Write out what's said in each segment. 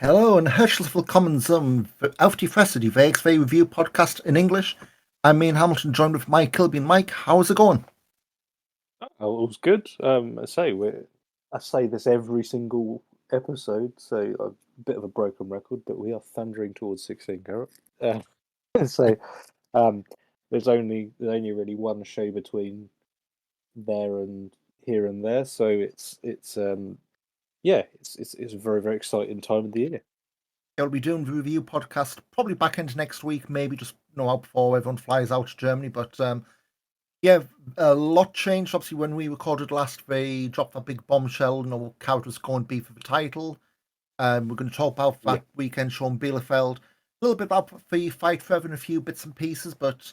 Hallo en hartelijk welkom auf die Fresse, die VXV review podcast in English. I'm Ian Hamilton, joined with Mike Kilby. And Mike, how's it going? Oh, it was good. I say this every single episode, so a bit of a broken record, but we are thundering towards 16 carat. So um, there's only really one show between there and here and there, so it's a very exciting time of the year. I'll be doing the review podcast probably back into next week, maybe just out before everyone flies out to Germany. But yeah, a lot changed. Obviously, when we recorded last, they dropped that big bombshell. Carat was going to be for the title. We're going to talk about that weekend show in Bielefeld. A little bit about the fight forever and a few bits and pieces, but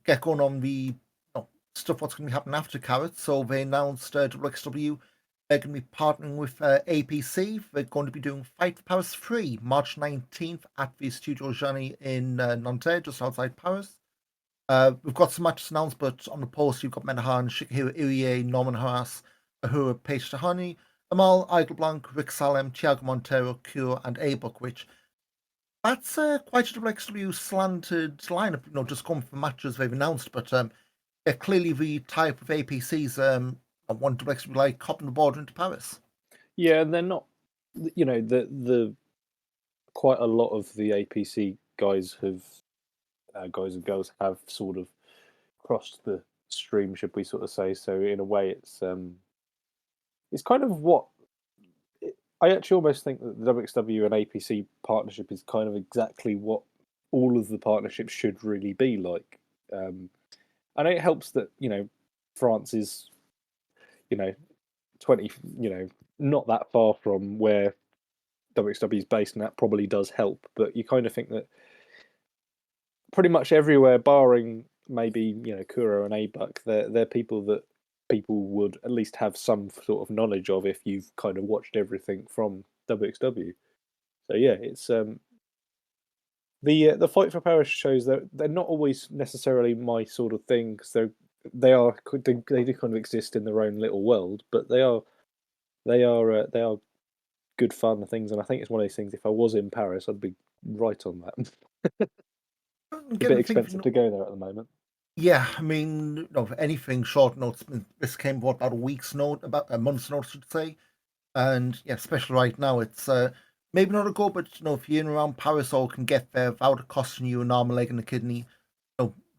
get going on the stuff what's going to be happening after Carat. So they announced WXW. They're going to be partnering with APC. They're going to be doing Fight for Paris 3, March 19th at the Studio Gianni in Nanterre, just outside Paris. We've got some matches announced, but on the post, you've got Menahan, Shikahiro Irie, Norman Haas, Ahura Page Tahani, Amal, Blanc, Rick Salem, Thiago Montero, Cure, and A-Book, which that's quite a WXW slanted lineup, just going for matches they've announced, but clearly the type of APCs one WXW like hopping the border into Paris. Yeah, and they're not, the quite a lot of the APC guys guys and girls have sort of crossed the stream, should we sort of say? So in a way, it's kind of what I actually almost think that the WXW and APC partnership is kind of exactly what all of the partnerships should really be like. And it helps that France is 20 not that far from where WXW is based, and that probably does help. But you kind of think that pretty much everywhere, barring maybe Kuro and A-Buck, they're people that people would at least have some sort of knowledge of if you've kind of watched everything from WXW. So yeah, it's the Fight for Paris shows that they're not always necessarily my sort of thing, because they do kind of exist in their own little world, but they are good fun things, and I think it's one of those things. If I was in Paris, I'd be right on that. A bit expensive to go there at the moment. Yeah, I mean, anything short notes. This came about a week's note, about a month's notice, I should say. And yeah, especially right now, it's maybe not a go, but if you're in around Paris or can get there without it costing you an arm, a leg, and a kidney,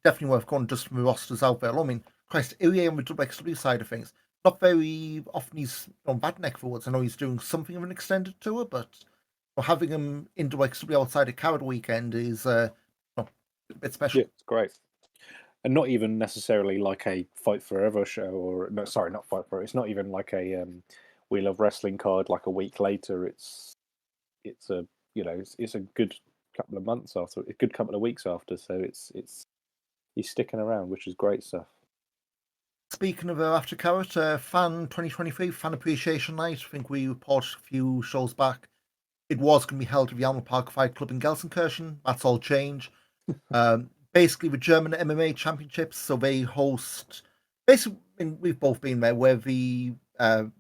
definitely worth going just from the rosters out there. I mean, Christ, Irie on the WXW side of things, not very often he's on that neck forwards. I know he's doing something of an extended tour, but having him in WXW outside of Carat weekend is a bit special. Yeah, it's great. And not even necessarily like a Fight Forever show, or no, sorry, not Fight Forever. It's not even like a We Love Wrestling card like a week later. It's a it's a good couple of months after, a good couple of weeks after. So it's he's sticking around, which is great stuff. Speaking of After Carat, Fan 2023 Fan Appreciation Night, I think we reported a few shows back. It was going to be held at the Alma Park Fight Club in Gelsenkirchen. That's all changed. Basically, the German MMA Championships, so they host. Basically, we've both been there, where the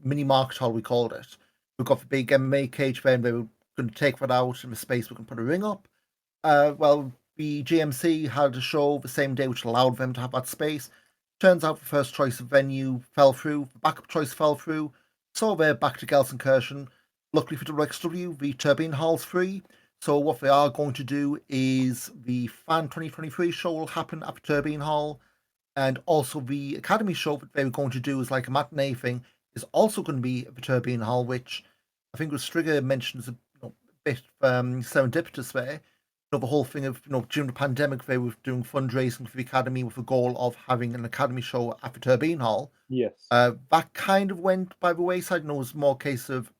mini market hall, we called it. We've got the big MMA cage there, and they were going to take that out in the space. We can put a ring up. Well, the GMC had a show the same day, which allowed them to have that space. Turns out the first choice of venue fell through, the backup choice fell through, so they're back to Gelsenkirchen. Luckily for WXW, the Turbine Hall's free, so what they are going to do is the Fan 2023 show will happen at the Turbine Hall, and also the Academy show that they were going to do is like a matinee thing, is also going to be at the Turbine Hall, which I think was Strigger mentions a bit serendipitous there. The whole thing of during the pandemic they were doing fundraising for the academy with the goal of having an academy show at the Turbine Hall. Yes, that kind of went by the wayside. It was more a case of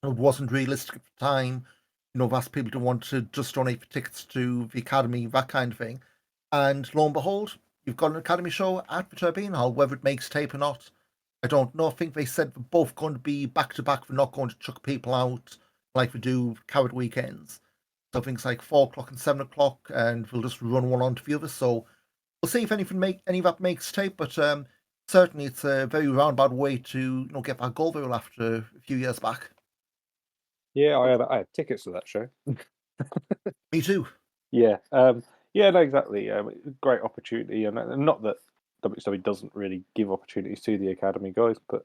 it wasn't realistic at the time. That's people to want to just donate for tickets to the academy, that kind of thing. And lo and behold, you've got an academy show at the Turbine Hall. Whether it makes tape or not, I don't know. I think they said they're both going to be back to back. They're not going to chuck people out like we do Carat weekends. So things like 4 o'clock and 7 o'clock, and we'll just run one onto the other. So we'll see if any of that makes tape. But certainly, it's a very roundabout way to get that goal barrel after a few years back. Yeah, I had tickets to that show. Me too. Yeah, yeah, no, exactly. Great opportunity, and not that WWE doesn't really give opportunities to the academy guys, but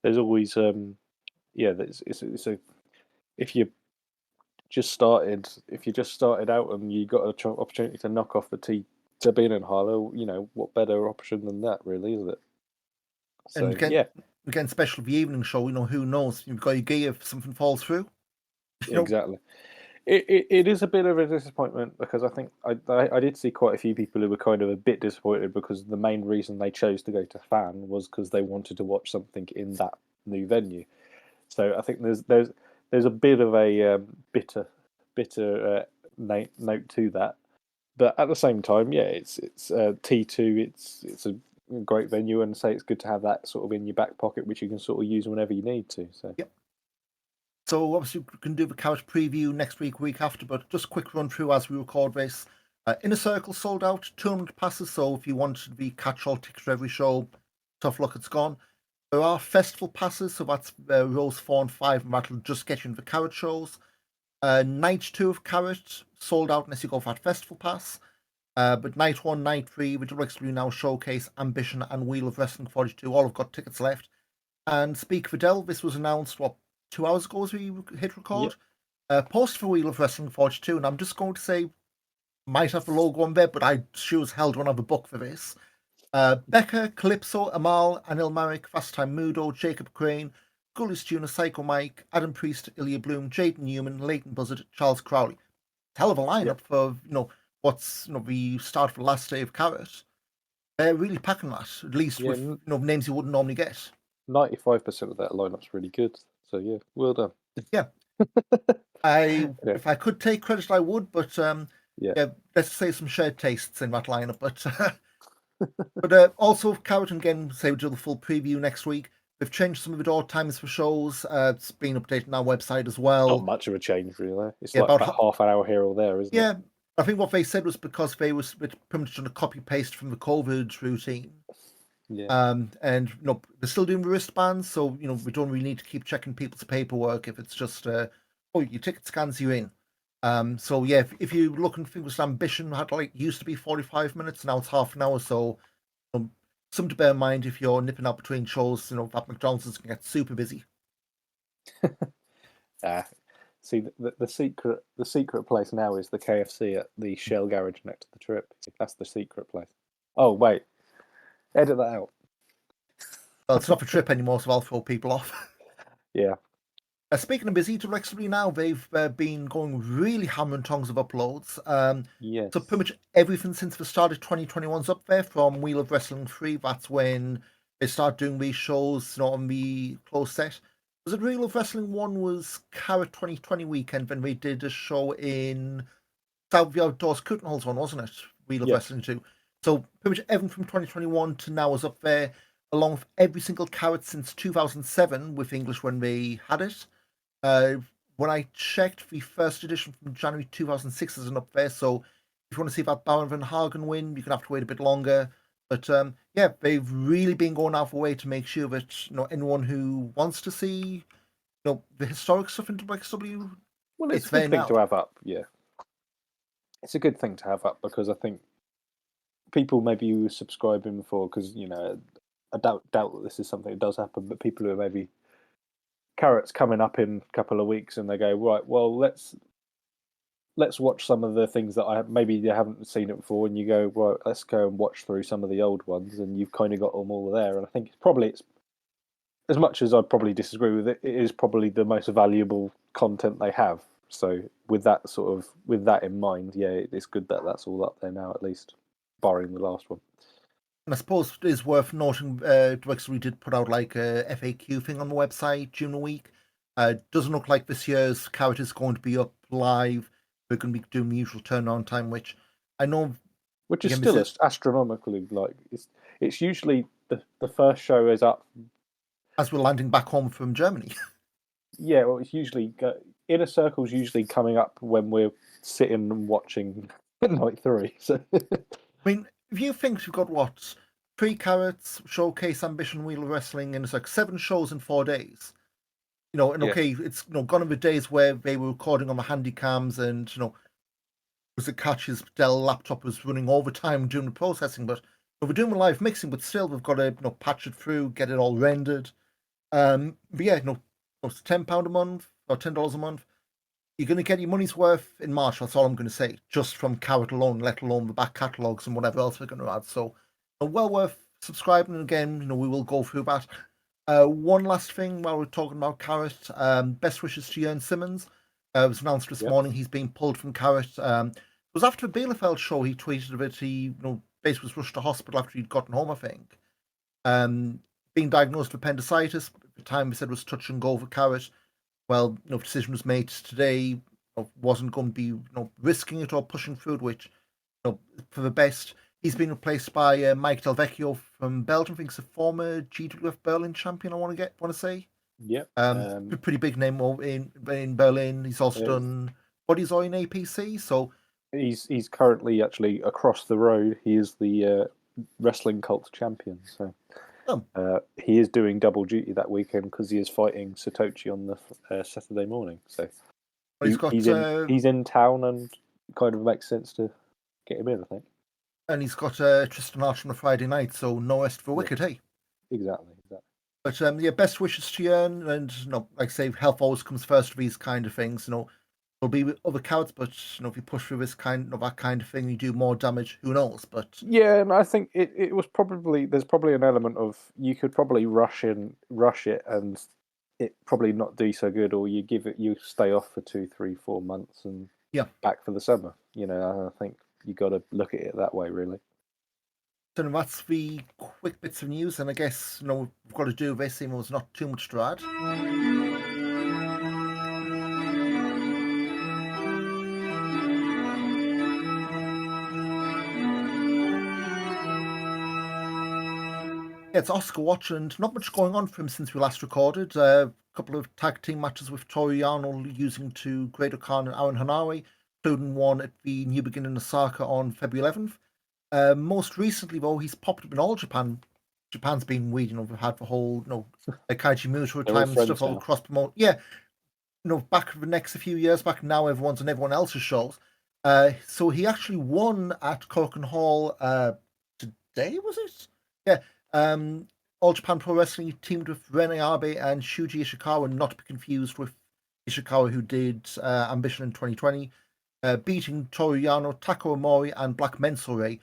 there's always, yeah, it's a if you if you just started out and you got an opportunity to knock off the T to being in Harlow, what better option than that, really, is it? And So yeah, again, special for the evening show. Who knows? You've got your gear if something falls through. You know, exactly. It is a bit of a disappointment because I think I did see quite a few people who were kind of a bit disappointed because the main reason they chose to go to Fan was because they wanted to watch something in that new venue. So I think there's a bit of a bitter note to that. But at the same time, yeah, it's T2. It's a great venue, and say it's good to have that sort of in your back pocket, which you can sort of use whenever you need to. So yep. So obviously we can do the Carat preview next week after, but just a quick run through as we record this. Inner Circle sold out, 200 passes. So if you wanted the catch-all tickets for every show, tough luck, it's gone. There are festival passes, so that's rows 4 and 5, and that'll just get you into the Carat shows. Night 2 of Carat sold out unless you go for that festival pass. But night 1, night 3, the WXW Now Showcase, Ambition, and Wheel of Wrestling 42 all have got tickets left. And speak for Dell, this was announced, 2 hours ago as we hit record? yep. Post for Wheel of Wrestling 42, and I'm just going to say, might have the logo on there, but I sure as hell don't have a book for this. Becca, Calypso, Amal, Anil Marek, Fast Time Mudo, Jacob Crane, Gullis Tuna, Psycho Mike, Adam Priest, Ilya Bloom, Jaden Newman, Leighton Buzzard, Charles Crowley. Hell of a lineup for what's the start of the last day of Carat. They're really packing that, at least Yeah, with names you wouldn't normally get. 95% of that lineup's really good. So yeah, well done. Yeah. Yeah. If I could take credit, I would, but Yeah. yeah, let's say some shared tastes in that lineup. But also Carat, and again, say we do the full preview next week. They've changed some of the door times for shows. It's been updated on our website as Not well. much of a change, really. It's Yeah, like about half an hour here or there, isn't it? yeah. I think what they said was because they was pretty much trying to copy paste from the COVID routine. Yeah. And they're still doing the wristbands, so we don't really need to keep checking people's paperwork if it's just your ticket scans you in. So yeah, if you're looking for things, Ambition had used to be 45 minutes, now it's half an hour. So something to bear in mind if you're nipping out between shows. That McDonald's can get super busy. See, the secret place now is the KFC at the Shell garage next to the Trip. That's the secret place. Oh wait, edit that out. Well, it's not a trip anymore, so I'll throw people off. Yeah. Speaking of busy, directly now they've been going really hammer and tongs of uploads. Yes. So pretty much everything since the start of 2021's up there. From Wheel of Wrestling 3, that's when they start doing these shows, on the closed set. Was it Wheel of Wrestling 1 was Carat 2020 weekend when they did a show in South the Outdoors Curtain Holes one, wasn't it? Wheel of Yes. Wrestling 2. So pretty much everything from 2021 to now is up there, along with every single Carat since 2007 with English when they had it. When I checked, the first edition from January 2006 isn't up there, so if you want to see that Baron Van Hagen win, you're gonna have to wait a bit longer. But yeah, they've really been going out of the way to make sure that anyone who wants to see the historic stuff in WXW, Well, it's it's a there good thing now. to have up. Yeah. It's a good thing to have up because I think people maybe were subscribing before because I doubt that this is something that does happen, but people who are maybe Carat's coming up in a couple of weeks and they go, right, well, let's watch some of the things that maybe you haven't seen it before, and you go, right, let's go and watch through some of the old ones, and you've kind of got them all there. And I think it's as much as I'd probably disagree with it, it is probably the most valuable content they have. So with that in mind, yeah, it's good that that's all up there now, at least, barring the last one. And I suppose it is worth noting, we did put out like a FAQ thing on the website during the week. Doesn't look like this year's Carat is going to be up live. We're going to be doing the usual turnaround time, which I know, Which is again, still astronomically, like it's usually the first show is up as we're landing back home from Germany. Yeah, well, it's usually Inner Circle's usually coming up when we're sitting and watching night 3. So I mean, if you think you've got what 3 Carats, Showcase, Ambition, Wheel of Wrestling, and it's like 7 shows in 4 days. And Yeah. okay, it's gone are the days where they were recording on the handy cams and was the catch his Dell laptop was running overtime during the processing, but we're doing the live mixing, but still we've got to patch it through, get it all rendered. But yeah, it's £10 a month or $10 a month. You're going to get your money's worth in March. That's all I'm going to say, just from Carat alone, let alone the back catalogs and whatever else we're going to add. So, well worth subscribing. And again, we will go through that. One last thing while we're talking about Carat, best wishes to Jørn Simmons. It was announced this Yep. morning he's been pulled from Carat. It was after the Bielefeld show he tweeted of it. He, basically was rushed to hospital after he'd gotten home, I think. Um, Being diagnosed with appendicitis. At the time, they said was touch and go for Carat. Well, decision was made today. Wasn't going to be, risking it or pushing through it, which, for the best. He's been replaced by Mike Del Vecchio from Belgium. I think he's a former GWF Berlin champion. I want to say. Yep. Pretty big name in Berlin. He's also done Bodies or in APC. So he's currently actually across the road. He is the wrestling cult champion. So he is doing double duty that weekend because he is fighting Satoshi on the Saturday morning. So he's in town, and kind of makes sense to get him in, I think. And he's got Tristan Archer on a Friday night, so no rest for Wicked, hey? Exactly. But best wishes to Jørn, and like I say, health always comes first for these kind of things. There'll be with other cards, but if you push through that kind of thing, you do more damage. Who knows? But yeah, and I think it was probably there's probably an element of you could probably rush it, and it probably not do so good, or you stay off for 2, 3, 4 months and back for the summer. I think you got to look at it that way, really. So that's the quick bits of news, and I guess we've got to do this, even though there's not too much to add. It's Oscar Watch, and not much going on for him since we last recorded. A couple of tag team matches with Toru Yano losing to Great Khan and Aaron Hanawi, including one at the New Beginning Osaka on February 11th. Most recently, though, he's popped up in All Japan. Japan's been weird, we've had the whole, Kaiji Muto time and stuff all cross promote. Yeah, back for the next few years back now, everyone's on everyone else's shows. So he actually won at Korakuen Hall today, was it? Yeah. All Japan Pro Wrestling teamed with Rene Abe and Shuji Ishikawa, not to be confused with Ishikawa, who did Ambition in 2020, beating Toru Yano, Tako Omori, and Black Mensore.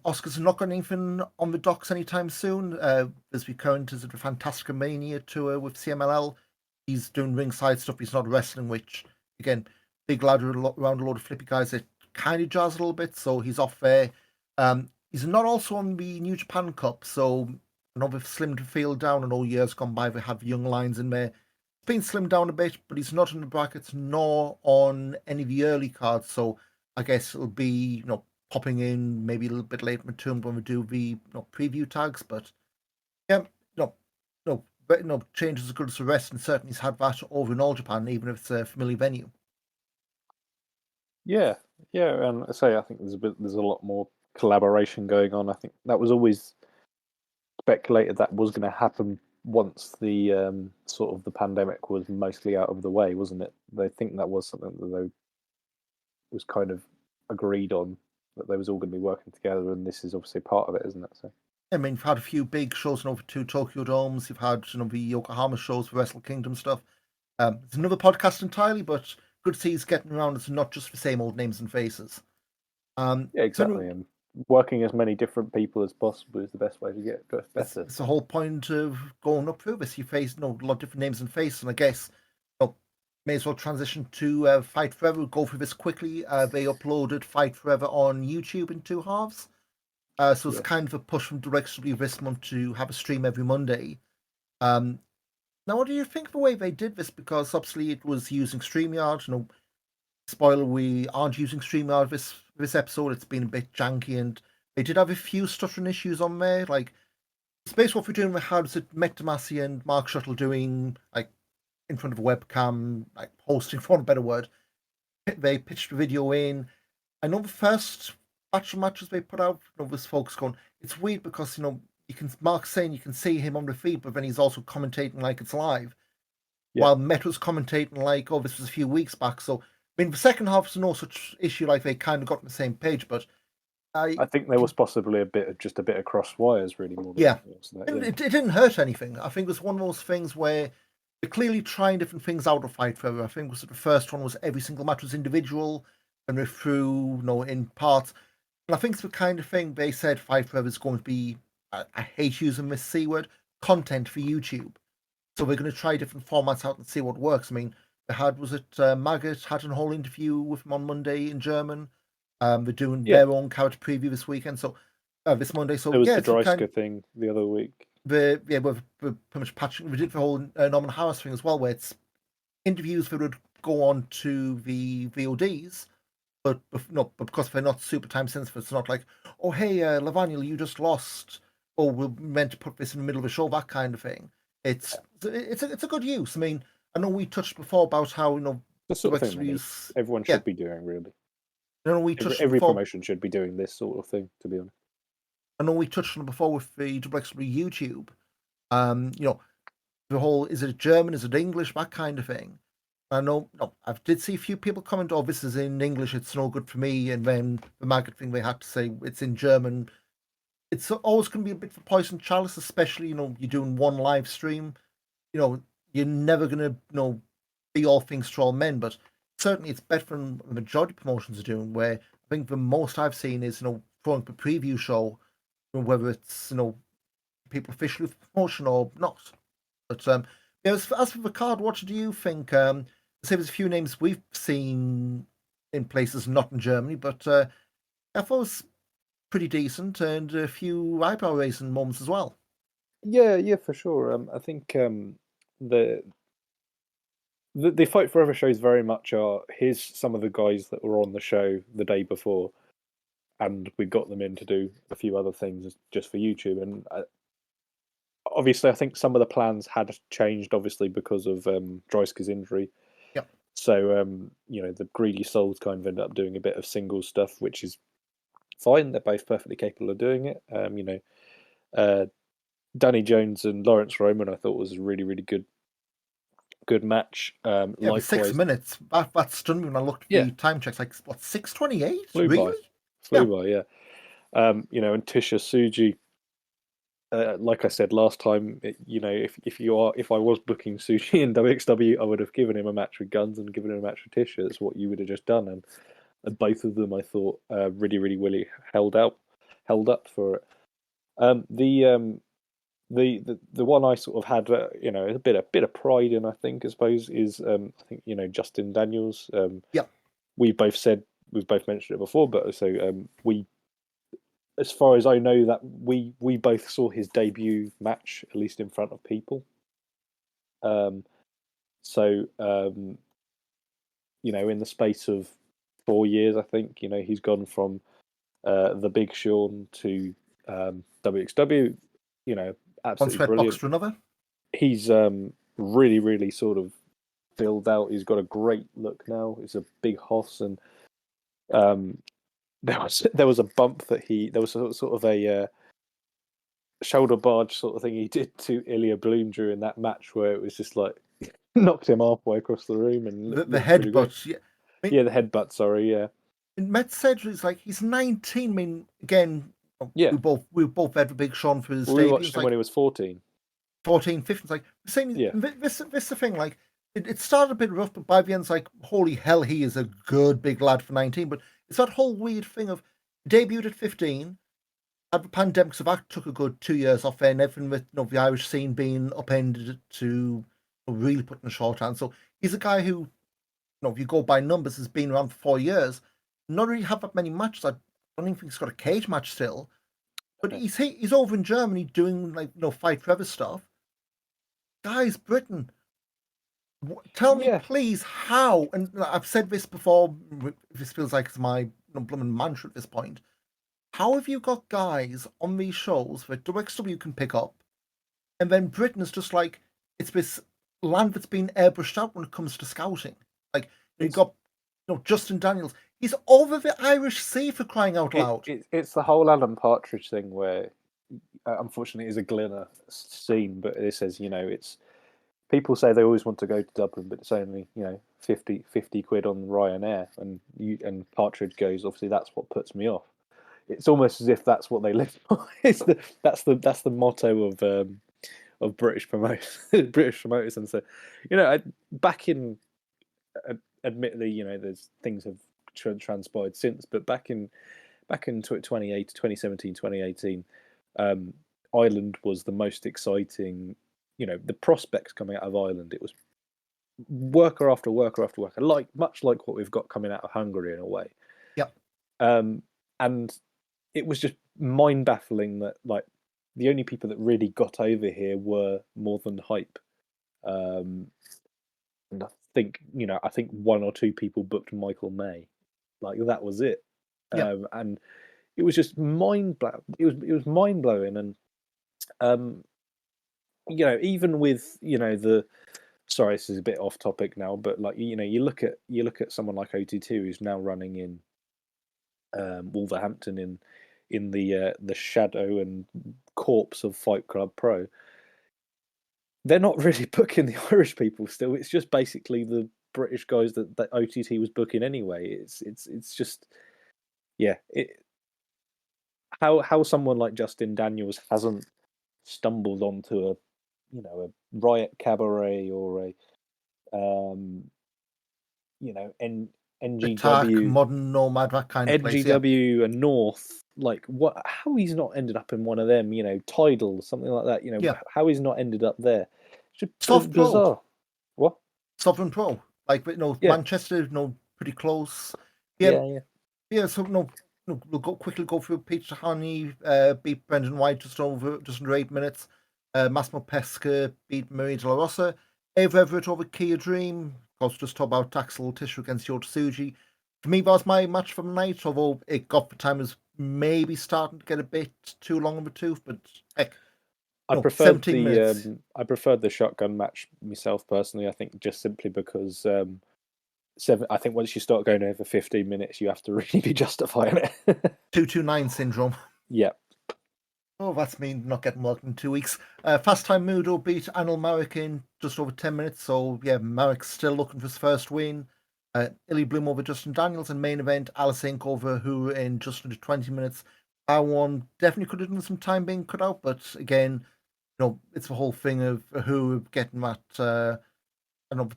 Oscar's not got anything on the docks anytime soon. As we current is at the Fantastica Mania tour with CMLL. He's doing ringside stuff. He's not wrestling, which, again, big lad around a load of flippy guys that kind of jazz a little bit, so he's off there. He's not also on the New Japan Cup, so I know they've slimmed the field down, and all years gone by they have young lions in there. It's been slimmed down a bit, but he's not in the brackets nor on any of the early cards, so I guess it'll be, popping in maybe a little bit later in the term when we do the preview tags, but yeah, change is as good as the rest, and certainly he's had that over in All Japan, even if it's a familiar venue. Yeah, and I say I think there's a lot more collaboration going on. I think that was always speculated that was going to happen once the sort of the pandemic was mostly out of the way, wasn't it? They think that was something that they was kind of agreed on, that they was all going to be working together, and this is obviously part of it, isn't it? So. I mean, you've had a few big shows over 2 Tokyo Domes. You've had the Yokohama shows for Wrestle Kingdom stuff. It's another podcast entirely, but good to see he's getting around. It's not just the same old names and faces. Yeah, exactly. And working as many different people as possible is the best way to get better. It's the whole point of going up through this. You face a lot of different names and faces, and I guess may as well transition to Fight Forever. We'll go through this quickly. They uploaded Fight Forever on YouTube in 2 halves. So it's kind of a push from DirectW this month to have a stream every Monday. Now, what do you think of the way they did this? Because obviously it was using StreamYard. Spoiler, we aren't using StreamYard this episode. It's been a bit janky, and they did have a few stuttering issues on there. Like, Space what we're doing, we had Met Damasi and Mark Shuttle doing, like, in front of a webcam, like hosting, for a better word. They pitched the video in. I know the first batch of matches they put out, there's folks going, it's weird because, you can, Mark's saying you can see him on the feed, but then he's also commentating like it's live. while Met was commentating like, oh, this was a few weeks back. So, I mean, the second half was no such issue, like they kind of got on the same page, but I think there was possibly a bit of cross wires, really, more than yeah, anything else. it didn't hurt anything. I think it was one of those things where they're clearly trying different things out of Fight Forever. I think the first one was every single match was individual and we're through, in parts. And I think it's the kind of thing they said Fight Forever is going to be, I hate using this C word, content for YouTube. So we're going to try different formats out and see what works. I mean, Maggot had a whole interview with him on Monday in German. They're doing their own character preview this weekend. So this Monday. So there was the Dreisker thing the other week. We're pretty much patching. We did the whole Norman Harris thing as well, where it's interviews that would go on to the VODs, but because they're not super time sensitive, it's not like, oh hey, Levaniel, you just lost, or we're meant to put this in the middle of a show, that kind of thing. It's a good use. I mean, I know we touched before about how the sort of thing everyone should be doing, really. I know we touched every promotion should be doing this sort of thing, to be honest. I know we touched on it before with the WXW YouTube. The whole, is it German, is it English, that kind of thing. I know, I did see a few people comment, oh, this is in English, it's no good for me. And then the Maggot thing, they had to say it's in German. It's always going to be a bit of a poison chalice, especially, you're doing one live stream. You're never going to, be all things to all men, but certainly it's better than the majority of promotions are doing, where I think the most I've seen is, throwing up a preview show, whether it's, people officially with promotion or not. But as for the card, what do you think? Say there's a few names we've seen in places not in Germany, but I thought it was pretty decent and a few eyebrow raising moments as well. Yeah, for sure. I think the Fight Forever shows very much are, here's some of the guys that were on the show the day before, and we got them in to do a few other things just for YouTube. And obviously, I think some of the plans had changed, obviously, because of Dreisker's injury. Yep. So, the Greedy Souls kind of ended up doing a bit of singles stuff, which is fine. They're both perfectly capable of doing it. Danny Jones and Lawrence Roman, I thought was a really, really good match. Yeah, 6 minutes. That stunned me when I looked at the time checks. Like, what, 6:28? Really? Flew by, yeah. And Tisha Suji, like I said last time, if I was booking Suji in WXW, I would have given him a match with Guns and given him a match with Tisha. That's what you would have just done, and both of them, I thought, really, really, really held up for it. The one I sort of had, a bit of pride in, I think, I suppose, is Justin Daniels. We've both mentioned it before, but so we, as far as I know, that we both saw his debut match, at least in front of people. In the space of 4 years, I think, he's gone from the Big Sean to WXW. Absolutely brilliant. To another. He's really, really sort of filled out. He's got a great look now. He's a big hoss, and there was a bump that there was sort of a shoulder barge sort of thing he did to Ilya Bloom during that match, where it was just like knocked him halfway across the room, and the headbutt. Yeah, the headbutt. Sorry, yeah. And Met said he's 19. I mean, again, we both had a Big Sean for his debut. We watched him when he was 14. 14, 15. It's like saying, this the thing. Like it started a bit rough, but by the end, it's like, holy hell, he is a good big lad for 19. But it's that whole weird thing of debuted at 15. Had the pandemic, so that took a good 2 years off, and everything with the Irish scene being upended to really putting a short hand. So he's a guy who, if you go by numbers, has been around for 4 years. Not really have that many matches. I don't even think he's got a cage match still. But he's over in Germany doing Fight Forever stuff. Guys, Britain, tell me please how, and I've said this before, this feels like it's my blooming mantra at this point. How have you got guys on these shows that WXW can pick up, and then Britain is just like, it's this land that's been airbrushed out when it comes to scouting. Like, you've got Justin Daniels. He's over the Irish Sea, for crying out loud. It's the whole Alan Partridge thing where, unfortunately, it's a Glenna scene, but it says, it's people say they always want to go to Dublin, but it's only 50 quid on Ryanair, and Partridge goes. Obviously, that's what puts me off. It's almost as if that's what they live for. That's the motto of British promoters, British promoters, and so back in admittedly, there's things have transpired since, but back in 2017, 2018, Ireland was the most exciting. The prospects coming out of Ireland, it was worker after worker after worker, much like what we've got coming out of Hungary in a way. Yep. And it was just mind baffling that the only people that really got over here were more than hype. And I think one or two people booked Michael May, that was it. Yep. And it was just mind blowing. It was mind blowing, and even with the. Sorry, this is a bit off topic now, but you look at someone like OT2 who's now running in Wolverhampton in the shadow and corpse of Fight Club Pro. They're not really booking the Irish people still. It's just basically the British guys that OTT was booking anyway. It's just how someone like Justin Daniels hasn't stumbled onto a Riot Cabaret or a Attack, NGW, Modern Nomad, that kind of place. Yeah. NGW and North. What? How he's not ended up in one of them? Tidal, something like that. Yeah. How he's not ended up there? It's Soft bizarre. What? Sovereign Pro, Manchester, pretty close. Yeah. So we'll quickly go through. Peter Honey beat Brendan White just under 8 minutes. Massimo Pesca beat Maria De La Rosa. Ava Everett over Kia Dream. Of course, just talk about Axel Tischer against Yota Tsuji. For me, that was my match for the night, although it got the time was maybe starting to get a bit too long of a tooth, but heck. I preferred the shotgun match myself personally. I think just simply because I think once you start going over 15 minutes, you have to really be justifying it. 229 syndrome. Yeah. Oh, that's me not getting worked in 2 weeks. Fast Time Mudo beat Anil Marek in just over 10 minutes. So, yeah, Marek's still looking for his first win. Illy Bloom over Justin Daniels in main event. Alice Inc. over Who in just under 20 minutes. That one definitely could have done some time being cut out. But again, it's the whole thing of Who getting that the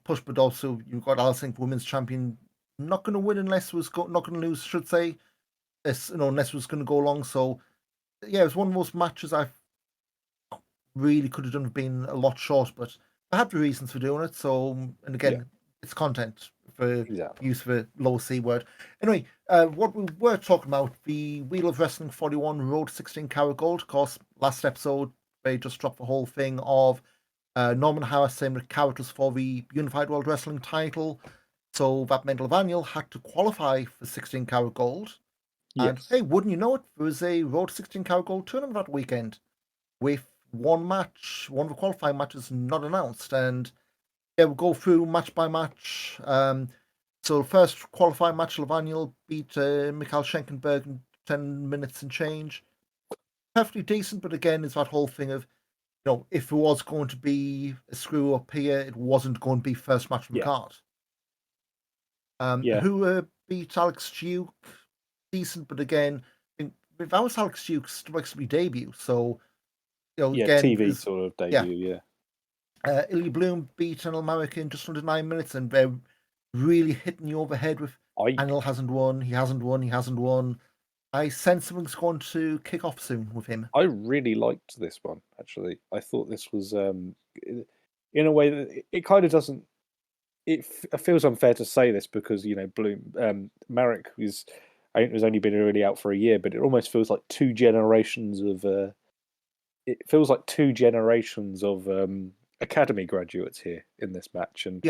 push. But also, you've got Alice Inc. Women's Champion not going to win unless was not going to lose, I should say. Unless it was going to go long. So, yeah, it was one of those matches I really could have done been a lot short, but I had the reasons for doing it. So, and again, it's content for use of a low C word. Anyway, what we were talking about, the Wheel of Wrestling 41 Road 16 Carat Gold. Of course, last episode, they just dropped the whole thing of Norman Harris saying that Carat was for the Unified World Wrestling title. So that meant Levaniel had to qualify for 16 Carat Gold. Yes. And hey, wouldn't you know it, there was a Road 16 Carat Gold tournament that weekend with one of the qualifying matches not announced. And yeah, we'll go through match by match. So first qualifying match, Levaniel beat Mikhail Schenkenberg in 10 minutes and change. Perfectly decent, but again, it's that whole thing of, if it was going to be a screw up here, it wasn't going to be first match from the card. Who beat Alex Duke? Decent, but again, if that was Alex Duke's debut, so again, TV sort of debut, Illy Bloom beat Anil Marek in just under 9 minutes, and they're really hitting you over the head with Anil hasn't won, he hasn't won. I sense something's going to kick off soon with him. I really liked this one, actually. I thought this was, in a way that it kind of doesn't. It feels unfair to say this because Bloom, Marek was only been really out for a year, but it almost feels like two generations of. It feels like two generations of academy graduates here in this match, and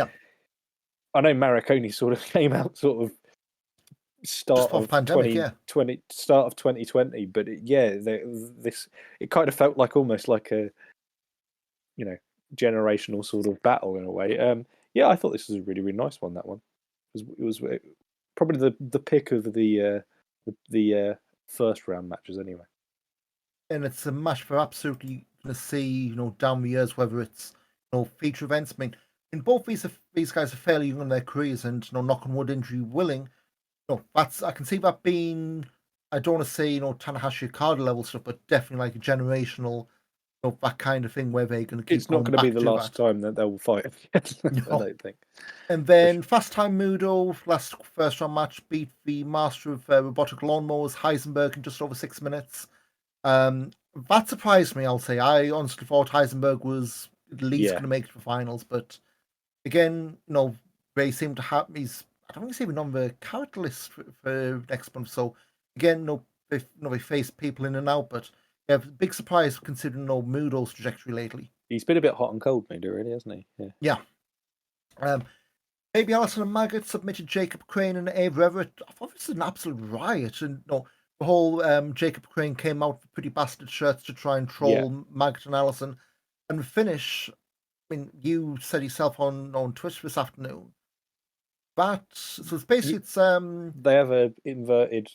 I know Marek only sort of came out sort of start of pandemic, 2020, start of 2020, but it kind of felt like almost like a generational sort of battle in a way. I thought this was a really, really nice one. That one it was probably the pick of the first round matches anyway. And it's a match for absolutely going to see, down the years, whether it's feature events. I mean, in both these guys are fairly young in their careers, and knock on wood, injury willing. That's I can see that being. I don't want to say Tanahashi Okada level stuff, but definitely like a generational, that kind of thing where they're going to keep It's not going going to be back the to last that. time that they'll fight again. I No. don't think. And then Fast Time Mudo, last first round match, beat the master of robotic lawnmowers, Heisenberg, in just over 6 minutes. That surprised me, I'll say. I honestly thought Heisenberg was at least Yeah, going to make it for finals, but again, they seem to have. I don't think he's even on the character list for next month. So again, they face people in and out, but yeah, big surprise considering Mudo's trajectory lately. he's been a bit hot and cold, Muda, really, hasn't he? Yeah. Yeah. Um, Baby Allison and Maggot submitted Jacob Crane and Abe Everett. I thought this was an absolute riot, and the whole Jacob Crane came out with pretty bastard shirts to try and Yeah. troll Maggot and Allison, and the finish. I mean, you said yourself on Twitch this afternoon. It's basically They have a inverted.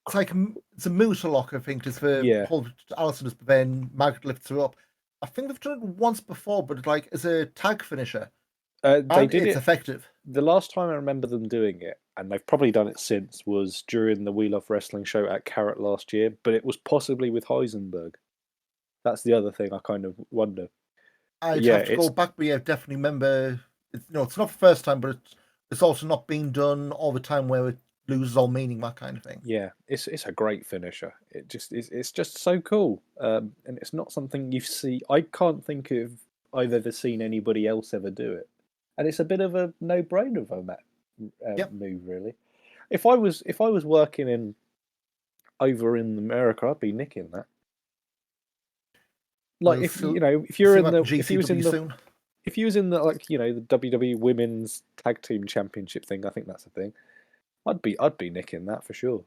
it's like it's a motor lock. I think is the Yeah, hold Allison is, but then Maggot lifts her up. I think they've done it once before, but like as a tag finisher, they and did it's it. effective. The last time I remember them doing it, and they've probably done it since, was during the We Love Wrestling show at Carat last year, but it was possibly with Heisenberg. That's the other thing I kind of wonder. I'd Yeah, have to go back, but yeah, definitely remember. It's not the first time, but it's also not being done all the time where it loses all meaning, that kind of thing. it's a great finisher. It's just so cool, and it's not something you see. I can't think of I've ever seen anybody else ever do it, and it's a bit of a no-brainer of a Yep. move, really. If I was working in over in America, I'd be nicking that. Like We'll if see, you know if see you're in what the if he was in GCW the soon. if he was in the the WWE Women's Tag Team Championship thing, I think that's a thing. I'd be nicking that for sure.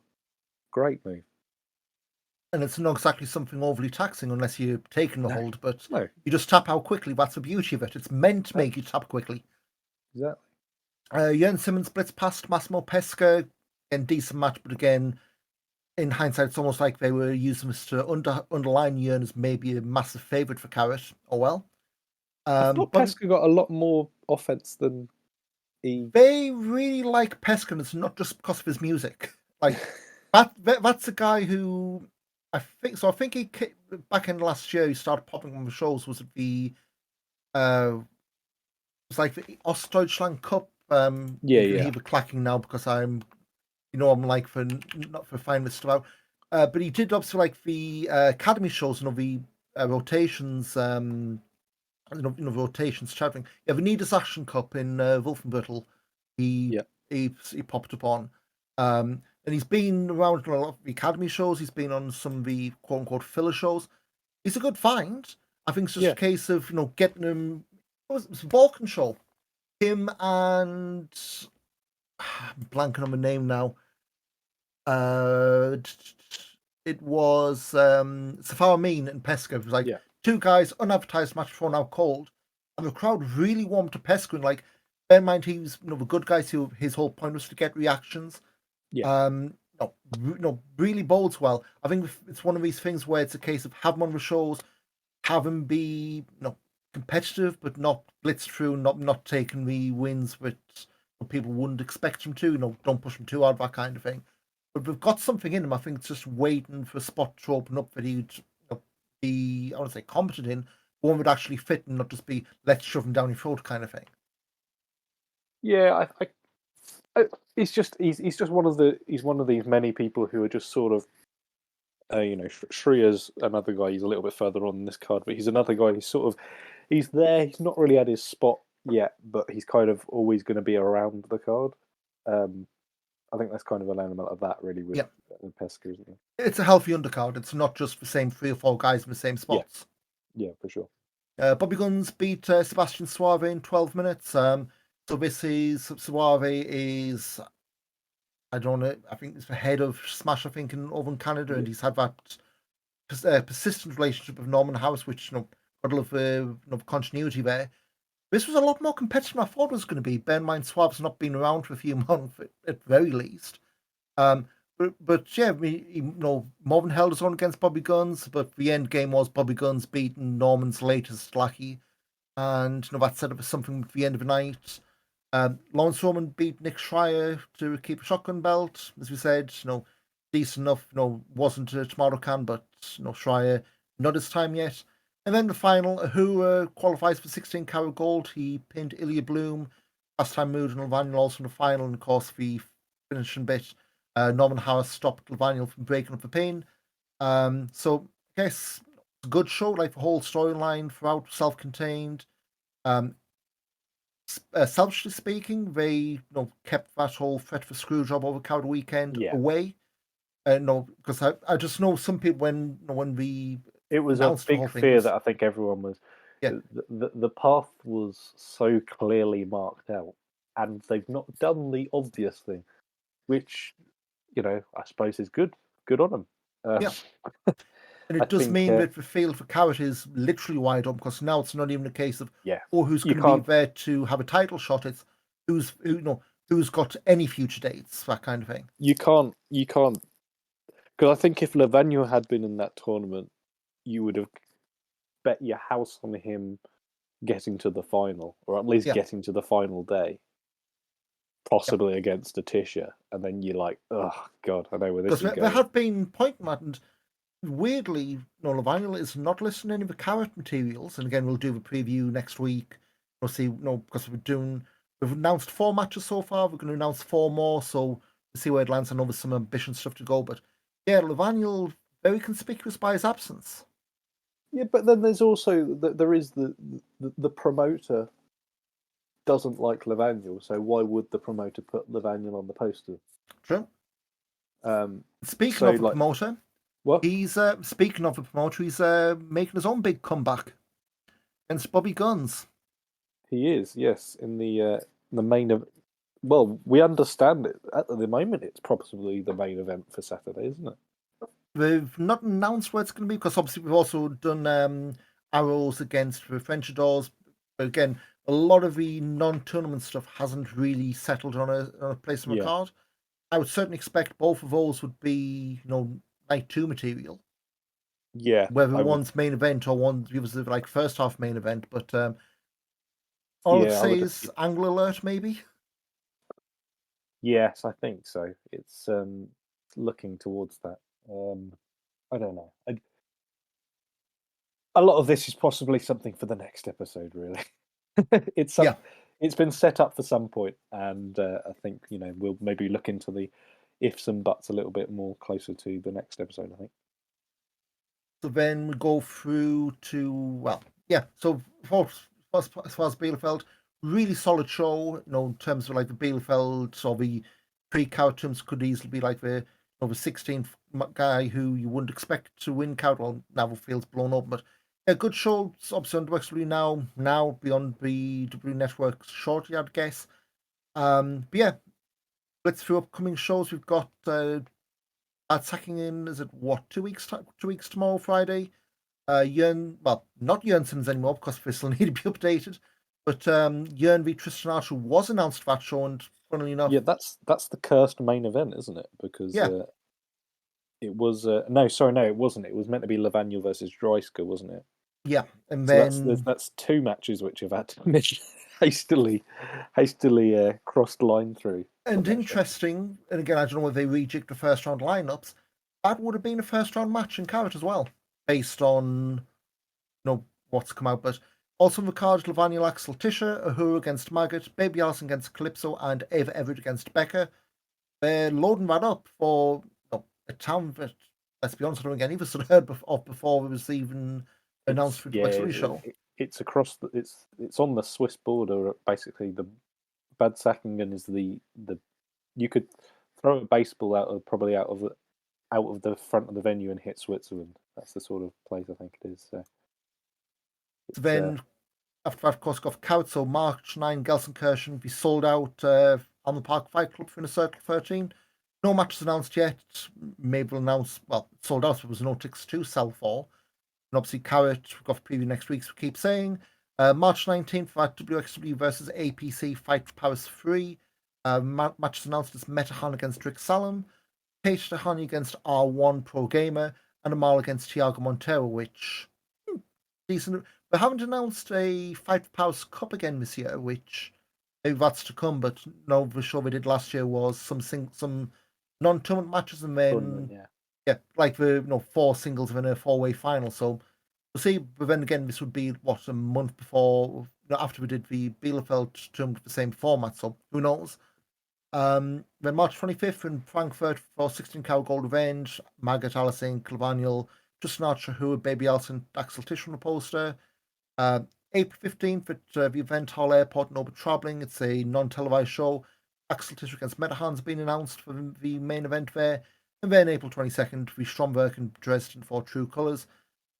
Great move. And it's not exactly something overly taxing unless you're taking the No, hold, but no, you just tap out quickly. That's the beauty of it. It's meant to no, make you tap quickly. exactly. Jens Simmons splits past Massimo Pesca. Again, decent match, but again, in hindsight, it's almost like they were using this to underline Jern as maybe a massive favourite for Carrot. Oh well. I thought But Pesca got a lot more offense than he. they really like Pesca, and it's not just because of his music. Like that's a guy who I think. So I think back in last year he started popping on the shows. Was it the it was like the Ostdeutschland Cup. Yeah, You can yeah, hear the clacking now because I'm like for not for finding this stuff out. But he did obviously like the academy shows and all the rotations. Rotations chatting. Yeah, the Niedersachsen Cup in Wolfenbüttel. He yeah, he popped up on. And he's been around a lot of the academy shows. He's been on some of the quote unquote filler shows. He's a good find. I think it's just a yeah. case of getting him. It was a Balkan show. Him and I'm blanking on the name now. Uh, it was Safar Amin and Pesca. It was like Yeah, two guys, unadvertised match before now called, and the crowd really warmed to Pesca. And like, bear in mind, he was the good guys who his whole point was to get reactions. yeah, No, really bodes well. I think it's one of these things where it's a case of have him on the shows, have him be competitive, but not blitz through, not taking the wins which people wouldn't expect him to. Don't push him too hard, that kind of thing. But we've got something in him. I think it's just waiting for a spot to open up that he'd be, I want to say, competent in. One would actually fit and not just be let's shove him down your throat kind of thing. yeah. He's just one of these many people who are just sort of Shrier's another guy. He's a little bit further on in this card, but he's another guy. He's there. He's not really had his spot yet, but he's kind of always going to be around the card. I think that's kind of an element of that, really, with Pesca, isn't it? It's a healthy undercard. It's not just the same 3 or 4 guys in the same spots. Yeah, for sure. Bobby Guns beat Sebastian Suave in 12 minutes. So this is Suave is I don't know. I think it's the head of Smash. I think over in Canada, and he's had that persistent relationship with Norman House, which got a lot of continuity there. This was a lot more competitive than I thought it was going to be. Bear in mind, Suave's not been around for a few months at very least. But yeah, Marvin held his own against Bobby Guns, but the end game was Bobby Guns beating Norman's latest lackey. and that set up as something at the end of the night. Lawrence Roman beat Nick Schreier to keep a shotgun belt, as we said. Decent enough. Wasn't a tomato can, but Schreier not his time yet. And then the final, Ahura qualifies for 16 Carat Gold. He pinned Ilya Bloom. Last time moved and Levaniel also in the final, and of course the finishing bit, Norman Harris stopped Levaniel from breaking up the pin. So I guess it's a good show, like the whole storyline throughout, self-contained. Um, Selfishly speaking, they kept that whole threat for Screwjob over Coward Weekend Yeah, away. No, because I just know some people when we it was a announced the whole big thing, fear that I think everyone was. yeah, The path was so clearly marked out, and they've not done the obvious thing, which I suppose is good. Good on them. yeah. And I it does think, mean that the field for Carrot is literally wide open, because now it's not even a case of yeah, who's you going to be can't there to have a title shot. It's who's got any future dates, that kind of thing. you can't because I think if Levaniel had been in that tournament, you would have bet your house on him getting to the final, or at least Yeah, getting to the final day, yeah. possibly against Atisha, and then you're like, oh god, I know where this Because is there going. have been pointing at, and weirdly, Levaniel is not listing any of the Carrot materials. And again, we'll do the preview next week. We'll see, because we've announced 4 matches so far. We're going to announce 4 more, so we'll see where it lands. I know there's some ambitious stuff to go, but yeah, Levaniel very conspicuous by his absence. Yeah, but then there's also there is the promoter doesn't like Levaniel, so why would the promoter put Levaniel on the poster? True. Um, Speaking so of the like promoter, what he's making his own big comeback against Bobby Guns. he is, yes, in the main of. Well, we understand it at the moment. It's probably the main event for Saturday, isn't it? They've not announced where it's going to be, because obviously we've also done arrows against the French doors. But again, a lot of the non-tournament stuff hasn't really settled on a place on the Yeah, card. I would certainly expect both of those would be, night 2 material. yeah, Whether I would. one's main event or one's like first half main event. But all I'd Yeah, I say would. is Angle Alert, maybe. Yes, I think so. It's looking towards that. I don't know. A lot of this is possibly something for the next episode. Really, Yeah. it's been set up for some point, and I think we'll maybe look into the ifs and buts a little bit more closer to the next episode. I think. So then we go through to, well, yeah. So as far as Bielefeld, really solid show. In terms of like the Bielefeld or the pre-Cartons could easily be like the 16th guy who you wouldn't expect to win Cout. Well, Naval Field's blown up, but a good show. It's obviously on WXW now beyond the W Network shortly, I'd guess. But yeah, let's through upcoming shows. We've got sacking in. Is it what 2 weeks? 2 weeks tomorrow, Friday. Well, not Jörnson's anymore, because they still need to be updated. But Jörn v Tristan Archer was announced for that show, and funnily enough, Yeah, that's the cursed main event, isn't it? Because yeah, it was no, sorry, no, it wasn't. It was meant to be Levaniel versus Dreisker, wasn't it? yeah, and So then that's 2 matches which have had to hastily crossed line through from and that show. interesting, and again, I don't know whether they rejigged the first round lineups. That would have been a first round match in Carrot as well, based on what's come out. But also in the card, Levaniel Axel Tisha, Ahura against Maggot, Baby Allison against Calypso, and Ava Everett against Becca. They're loading that up for a town that, let's be honest, I don't think any of us had heard of before it was even announced for the WXW show. It's across it's on the Swiss border. Basically, the Bad Sackingen is the you could throw a baseball probably out of the front of the venue and hit Switzerland. That's the sort of place I think it is. So Then after that, of course, got Couch, so March 9, Gelsenkirchen, be sold out on the Park Fight Club for the Circle 13. No matches announced yet. Maybe we'll announce, well, sold out, so there was no tickets to sell for. And obviously, Carrot, we've got preview next week, so we keep saying. March 19th, for WXW versus APC Fight for Paris 3. Matches announced as Metahan against Rick Salem, Kate Tahani against R1 Pro Gamer, and Amal against Tiago Montero, which decent. we haven't announced a Fight for Powers Cup again this year, which maybe that's to come. But no, the show we did last year was some non-tournament matches, and Tournament, then yeah. yeah, like the 4 singles in a 4-way final. So we'll see. But then again, this would be what, a month before, after we did the Bielefeld tournament with the same format. So who knows? Then March 25th in Frankfurt for 16 Carat Gold Revenge, Margaret Allison, Levaniel, Justin Archer, who Baby Allison, Axel Tish on the poster. Uh, April 15th at the Event Hall Airport in Over Travelling. It's a non-televised show. Axel Tish against Metahan's been announced for the main event there. And then April 22nd, the Stromberg in Dresden for True Colours.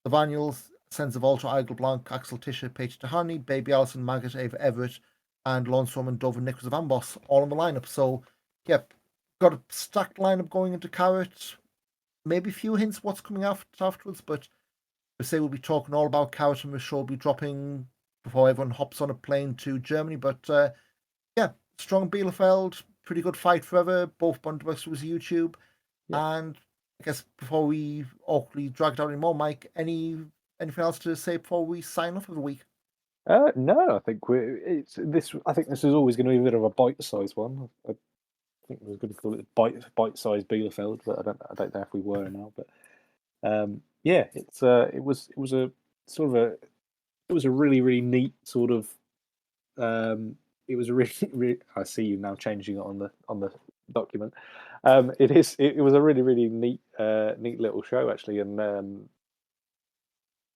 The Vaniels, Sense of Ultra, Eigel Blanc, Axel Tischer, Paige Tahani, Baby Allison, Margaret Ava Everett, and Lawrence Roman, Dover, Nicholas Van Boss, all in the lineup. So, yep, got a stacked lineup going into Carat. Maybe a few hints what's coming afterwards, but we say we'll be talking all about Carat, and the show will be dropping before everyone hops on a plane to Germany. But yeah, strong Bielefeld, pretty good fight forever. Both Bundesliga was YouTube. Yeah. And I guess before we awkwardly drag it out anymore, Mike, anything else to say before we sign off for the week? No, I think I think this is always going to be a bit of a bite-sized one. I think we were going to call it bite-sized Bielefeld, but I don't know if we were now. But yeah, it was a sort of it was a really neat sort of. It was really. I see you now changing it on the document. It was a really neat little show actually, and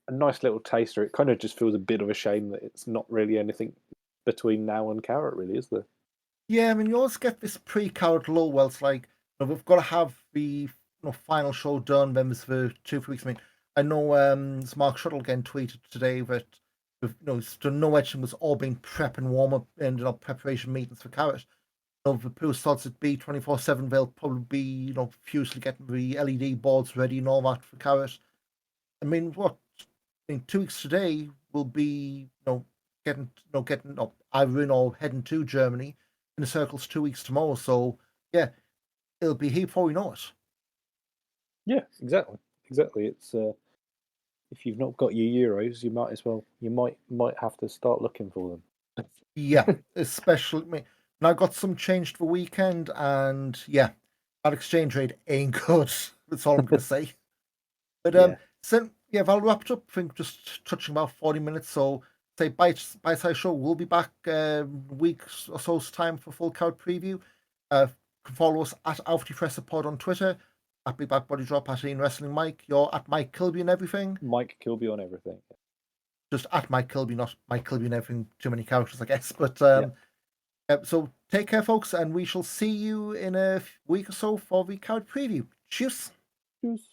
a nice little taster. It kind of just feels a bit of a shame that it's not really anything between now and Carat, really, is there? Yeah, I mean, you always get this pre-Carat lull where it's like, we've got to have the final show done. Then there's for 2 weeks. I mean, I know Mark Shuttle again tweeted today that so no etching was all being prep and warm up, ended up preparation meetings for Carat. The pool starts at B 24/7. They'll probably be furiously getting the LED boards ready and all that for Carat. I mean, what? I mean, 2 weeks today will be getting up either in or heading to Germany in the circles 2 weeks tomorrow. So yeah, it'll be here before we know it. Yeah, exactly. It's if you've not got your euros, you might have to start looking for them. Yeah, especially me. And I got some change for the weekend, and yeah, that exchange rate ain't good. That's all I'm gonna say. But Yeah, so yeah, I'll wrap it up. I think just touching about 40 minutes. So say bite size show. We'll be back weeks or so's time for full card preview. Can follow us at Alfie Fresse Pod on Twitter, at Big Back Body Drop, at Ian Wrestling Mike. You're at Mike Kilby and everything. Mike Kilby on everything. Just at Mike Kilby, not Mike Kilby and everything. Too many characters, I guess. But Yeah. so take care, folks, and we shall see you in a week or so for the card preview. Cheers. Cheers.